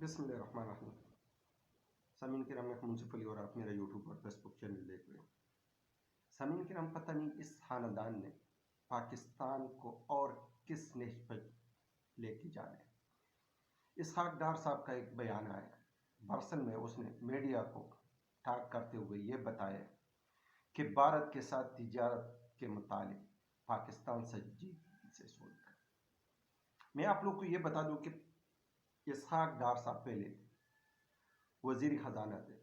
بسم اللہ الرحمن الرحیم۔ سامعین کرام، میں منصف علی اور آپ میرا یوٹیوب اور فیس بک چینل دیکھ رہے ہیں۔ سامعین کرام، پتہ نہیں اس خاندان نے پاکستان کو اور کس نہج پر لے کے جانا ہے۔ اسحاق ڈار صاحب کا ایک بیان آیا، برسل میں اس نے میڈیا کو ٹاک کرتے ہوئے یہ بتایا کہ بھارت کے ساتھ تجارت کے متعلق پاکستان سنجیدگی سے سوچتا ہے۔ میں آپ لوگ کو یہ بتا دوں کہ اسحاق ڈار صاحب پہلے وزیر خزانہ تھے۔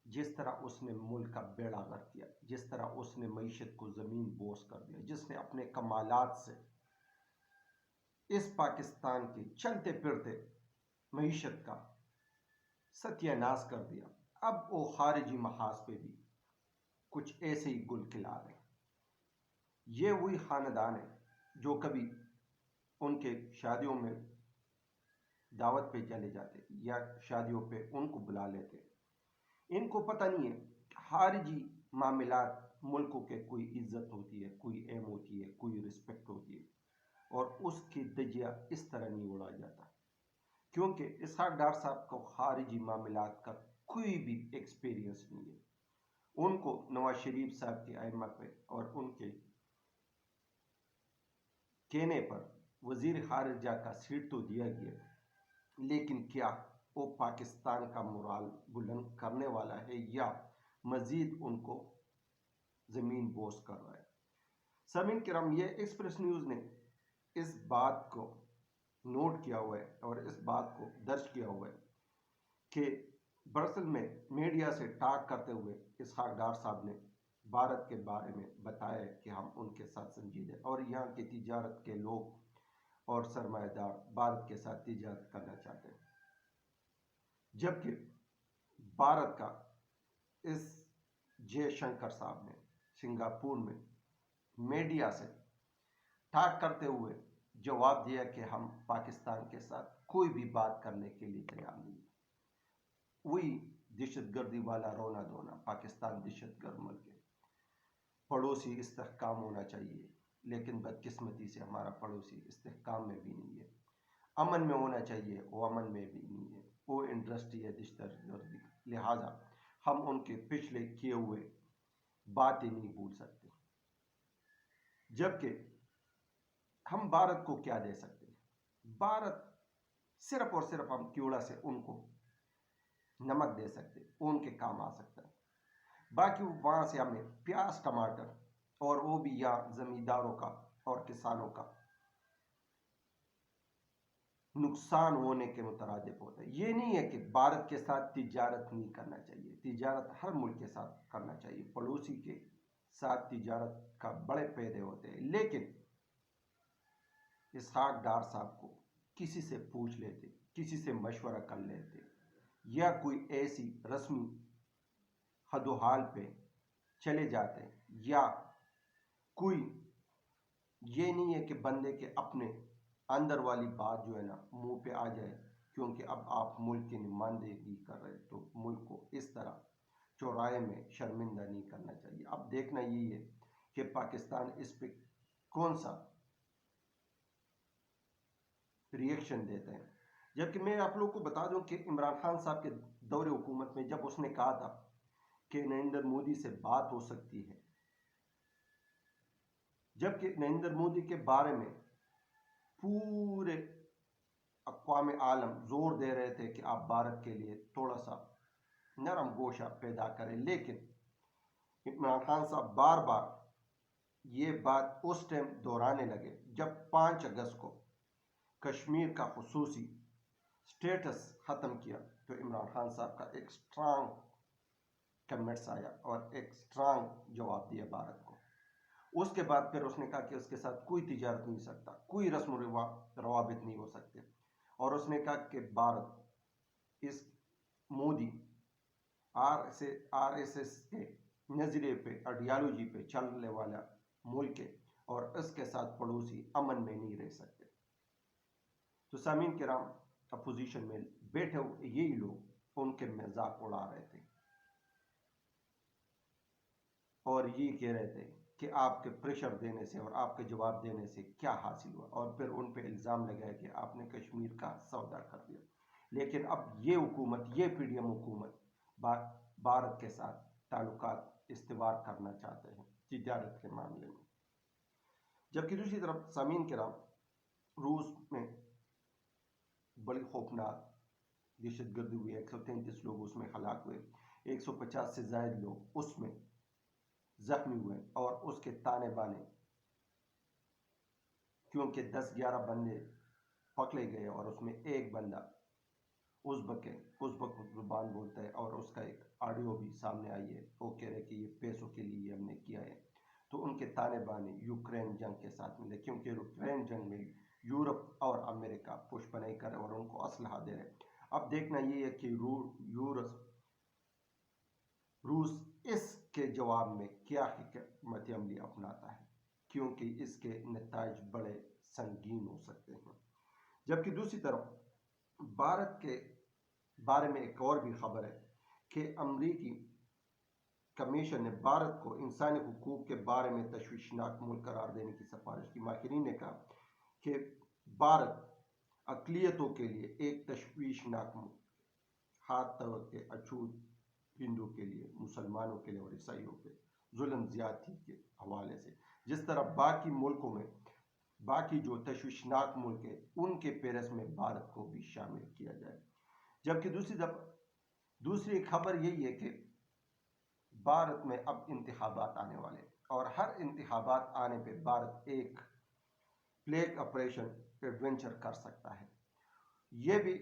جس طرح اس نے ملک کا بیڑا غرق کیا، جس طرح اس نے معیشت کو زمین بوس کر دیا، جس نے اپنے کمالات سے اس پاکستان کی چلتے پھرتے معیشت کا ستیہ ناش کر دیا، اب وہ خارجی محاذ پہ بھی کچھ ایسے ہی گل کھلا رہے ہیں۔ یہ وہی خاندان ہے جو کبھی ان کے شادیوں میں دعوت پہ چلے جاتے یا شادیوں پہ ان کو بلا لیتے۔ ان کو پتہ نہیں ہے خارجی معاملات ملکوں کے کوئی عزت ہوتی ہے، کوئی ایم ہوتی ہے، کوئی رسپیکٹ ہوتی ہے، اور اس کی دجیہ اس طرح نہیں اڑا جاتا، کیونکہ اسحاق ڈار صاحب کو خارجی معاملات کا کوئی بھی ایکسپیرینس نہیں ہے۔ ان کو نواز شریف صاحب کے ائمہ پہ اور ان کے کہنے پر وزیر خارجہ کا سیٹ تو دیا گیا، لیکن کیا وہ پاکستان کا مورال بلند کرنے والا ہے یا مزید ان کو زمین بوس کر رہا ہے؟ سامعین کرام، یہ ایکسپریس نیوز نے اس بات کو نوٹ کیا ہوا ہے اور اس بات کو درج کیا ہوا ہے کہ برسل میں میڈیا سے ٹاک کرتے ہوئے اسحاق ڈار صاحب نے بھارت کے بارے میں بتایا کہ ہم ان کے ساتھ سنجیدہ ہیں اور یہاں کی تجارت کے لوگ اور سرمایہ دار بھارت کے ساتھ تجارت کرنا چاہتے ہیں، جبکہ بھارت کا اس جے شنکر صاحب نے سنگاپور میں میڈیا سے ٹاک کرتے ہوئے جواب دیا کہ ہم پاکستان کے ساتھ کوئی بھی بات کرنے کے لیے تیار نہیں ہیں۔ وہی دہشت گردی والا رونا دھونا، پاکستان دہشت گرد ملک ہے، پڑوسی استحکام ہونا چاہیے، لیکن بدقسمتی سے ہمارا پڑوسی استحکام میں بھی نہیں ہے۔ امن میں ہونا چاہیے، وہ امن میں بھی نہیں ہے، وہ انڈسٹری ہے دہشت گردی، لہٰذا ہم ان کے پچھلے کیے ہوئے باتیں نہیں بھول سکتے۔ جبکہ ہم بھارت کو کیا دے سکتے ہیں؟ بھارت صرف اور صرف ہم کیوڑا سے ان کو نمک دے سکتے، ان کے کام آ سکتا ہے، باقی وہاں سے ہمیں پیاز ٹماٹر اور وہ بھی یہاں زمینداروں کا اور کسانوں کا نقصان ہونے کے مترادف ہوتا ہے۔ یہ نہیں ہے کہ بھارت کے ساتھ تجارت نہیں کرنا چاہیے، تجارت ہر ملک کے ساتھ کرنا چاہیے، پڑوسی کے ساتھ تجارت کا بڑے فائدے ہوتے ہیں، لیکن اسحاق ڈار صاحب کو کسی سے پوچھ لیتے، کسی سے مشورہ کر لیتے، یا کوئی ایسی رسمی حد و حال پہ چلے جاتے، یا کوئی یہ نہیں ہے کہ بندے کے اپنے اندر والی بات جو ہے نا منہ پہ آ جائے، کیونکہ اب آپ ملک کی نمائندگی کر رہے تو ملک کو اس طرح چوراہے میں شرمندہ نہیں کرنا چاہیے۔ اب دیکھنا یہی ہے کہ پاکستان اس پہ کون سا ریئیکشن دیتے ہیں۔ جبکہ میں آپ لوگ کو بتا دوں کہ عمران خان صاحب کے دور حکومت میں جب اس نے کہا تھا کہ نریندر مودی سے بات ہو سکتی ہے، جبکہ نریندر مودی کے بارے میں پورے اقوام عالم زور دے رہے تھے کہ آپ بھارت کے لیے تھوڑا سا نرم گوشہ پیدا کریں، لیکن عمران خان صاحب بار بار یہ بات اس ٹائم دہرانے لگے جب 5 اگست کو کشمیر کا خصوصی سٹیٹس ختم کیا، تو عمران خان صاحب کا ایک سٹرانگ کمنٹس آیا اور ایک سٹرانگ جواب دیا بھارت کو۔ اس کے بعد پھر اس نے کہا کہ اس کے ساتھ کوئی تجارت نہیں ہو سکتا، کوئی رسم و روابط نہیں ہو سکتے، اور اس نے کہا کہ بھارت اس مودی آر ایس ایس کے نظریے پہ، آئیڈیالوجی پہ چلنے والا ملک ہے، اور اس کے ساتھ پڑوسی امن میں نہیں رہ سکتے۔ تو سامعین کرام، اپوزیشن میں بیٹھے ہوئے یہی لوگ ان کے مذاق اڑا رہے تھے اور یہ کہہ رہے تھے کہ آپ کے پریشر دینے سے اور آپ کے جواب دینے سے کیا حاصل ہوا، اور پھر ان پہ الزام لگایا کہ آپ نے کشمیر کا سودا کر دیا۔ لیکن اب یہ حکومت، یہ PDM حکومت بھارت کے ساتھ تعلقات استوار کرنا چاہتے ہیں تجارت کے معاملے میں. جبکہ دوسری طرف سامعین کرام، روس میں بڑی خوفناک دہشت گردی ہوئی، 133 لوگ اس میں ہلاک ہوئے، 150 سے زائد لوگ اس میں زخمی ہوئے، اور اس کے تانے بانے، کیونکہ 10-11 بندے پکڑے گئے اور اس میں ایک بندہ ازبک زبان بولتا ہے، اور اس کا ایک آڈیو بھی سامنے آئی ہے، وہ کہہ رہے کہ یہ پیسوں کے لیے ہم نے کیا ہے. تو ان کے تانے بانے یوکرین جنگ کے ساتھ ملے، کیونکہ یوکرین جنگ میں یورپ اور امریکہ پش پناہی کر رہے اور ان کو اسلحہ دے رہے. اب دیکھنا یہ ہے کہ روس اس کے جواب میں کیا حکمت عملی اپناتا ہے، کیونکہ اس کے نتائج بڑے سنگین ہو سکتے ہیں. جبکہ دوسری طرف بھارت کے بارے میں ایک اور بھی خبر ہے کہ امریکی کمیشن نے بھارت کو انسانی حقوق کے بارے میں تشویشناک ملک قرار دینے کی سفارش کی. ماہرین نے کہا کہ بھارت اقلیتوں کے لیے ایک تشویشناک ملک، خاص طور کے اچھوت ہندو کے لیے، مسلمانوں کے لیے اور عیسائیوں کے ظلم زیادتی کے حوالے سے. جس طرح باقی ملکوں میں، باقی جو تشویشناک ملک ہیں ان کے فہرست میں بھارت کو بھی شامل کیا جائے. جبکہ دوسری خبر یہی ہے کہ بھارت میں اب انتخابات آنے والے، اور ہر انتخابات آنے پہ بھارت ایک فلیگ آپریشن ایڈونچر کر سکتا ہے. یہ بھی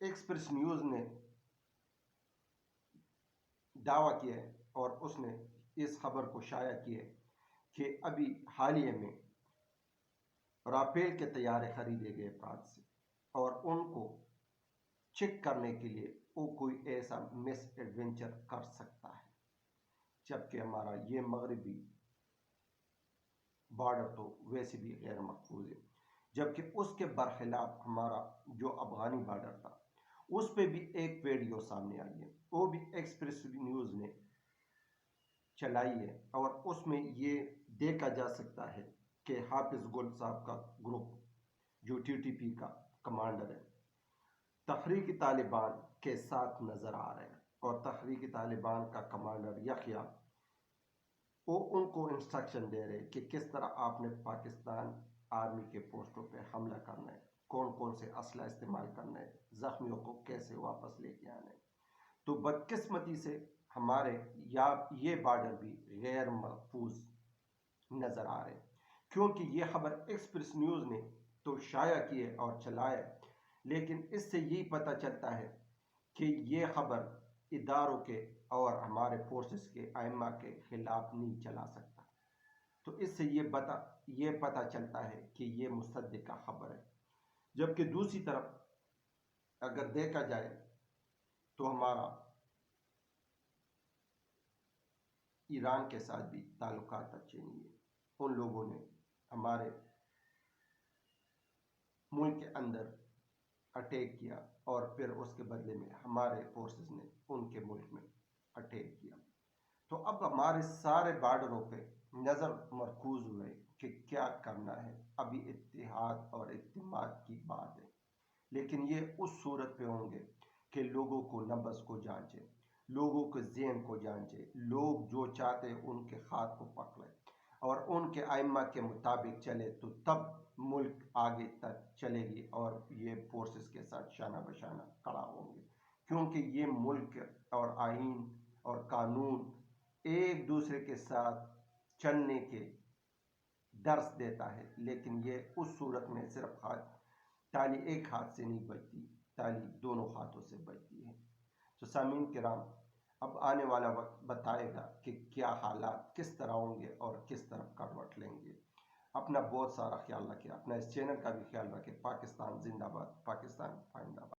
ایکسپریس نیوز نے دعویٰ کیا ہے، اور اس نے اس خبر کو شائع کی ہے کہ ابھی حالیہ میں رافیل کے طیارے خریدے گئے فرانس سے، اور ان کو چیک کرنے کے لیے وہ کوئی ایسا مس ایڈونچر کر سکتا ہے. جبکہ ہمارا یہ مغربی بارڈر تو ویسے بھی غیر محفوظ ہے. جبکہ اس کے برخلاف ہمارا جو افغانی بارڈر تھا، اس پہ بھی ایک ویڈیو سامنے آئی ہے، وہ بھی ایکسپریس نیوز نے چلائی ہے، اور اس میں یہ دیکھا جا سکتا ہے کہ حافظ گل صاحب کا گروپ جو TTP کا کمانڈر ہے، تحریک طالبان کے ساتھ نظر آ رہے ہیں. اور تحریک طالبان کا کمانڈر یحییٰ، وہ ان کو انسٹرکشن دے رہے کہ کس طرح آپ نے پاکستان آرمی کے پوسٹوں پہ حملہ کرنا ہے، کون کون سے اسلحہ استعمال کرنا ہے، زخمیوں کو کیسے واپس لے کے آنا ہے. تو بدقسمتی سے ہمارے یہ بارڈر بھی غیر محفوظ نظر آ رہے ہیں، کیونکہ یہ خبر ایکسپریس نیوز نے تو شائع کی ہے اور چلایا، لیکن اس سے یہی پتہ چلتا ہے کہ یہ خبر اداروں کے اور ہمارے فورسز کے ائمہ کے خلاف نہیں چلا سکتا. تو اس سے یہ پتہ چلتا ہے کہ یہ مصدقہ خبر ہے. جبکہ دوسری طرف اگر دیکھا جائے تو ہمارا ایران کے ساتھ بھی تعلقات اچھے نہیں ہیں. ان لوگوں نے ہمارے ملک کے اندر اٹیک کیا، اور پھر اس کے بدلے میں ہمارے فورسز نے ان کے ملک میں اٹیک کیا. تو اب ہمارے سارے بارڈروں پہ نظر مرکوز ہوئے کہ کیا کرنا ہے. ابھی اتحاد اور اعتماد کی بات ہے، لیکن یہ اس صورت پہ ہوں گے کہ لوگوں کو نبض کو جانچے، لوگوں کے ذہن کو جانچے، لوگ جو چاہتے ہیں ان کے ہاتھ کو پکڑے اور ان کے ائمہ کے مطابق چلے، تو تب ملک آگے تک چلے گی اور یہ فورسز کے ساتھ شانہ بشانہ کھڑا ہوں گے. کیونکہ یہ ملک اور آئین اور قانون ایک دوسرے کے ساتھ چلنے کے درس دیتا ہے، لیکن یہ اس صورت میں صرف تالی ایک ہاتھ سے نہیں بجتی، تالی دونوں ہاتھوں سے بجتی ہے. تو سامعین کرام، اب آنے والا وقت بتائے گا کہ کیا حالات کس طرح ہوں گے اور کس طرف کروٹ لیں گے. اپنا بہت سارا خیال رکھیں، اپنا اس چینل کا بھی خیال رکھیں. پاکستان زندہ باد، پاکستان زندہ باد.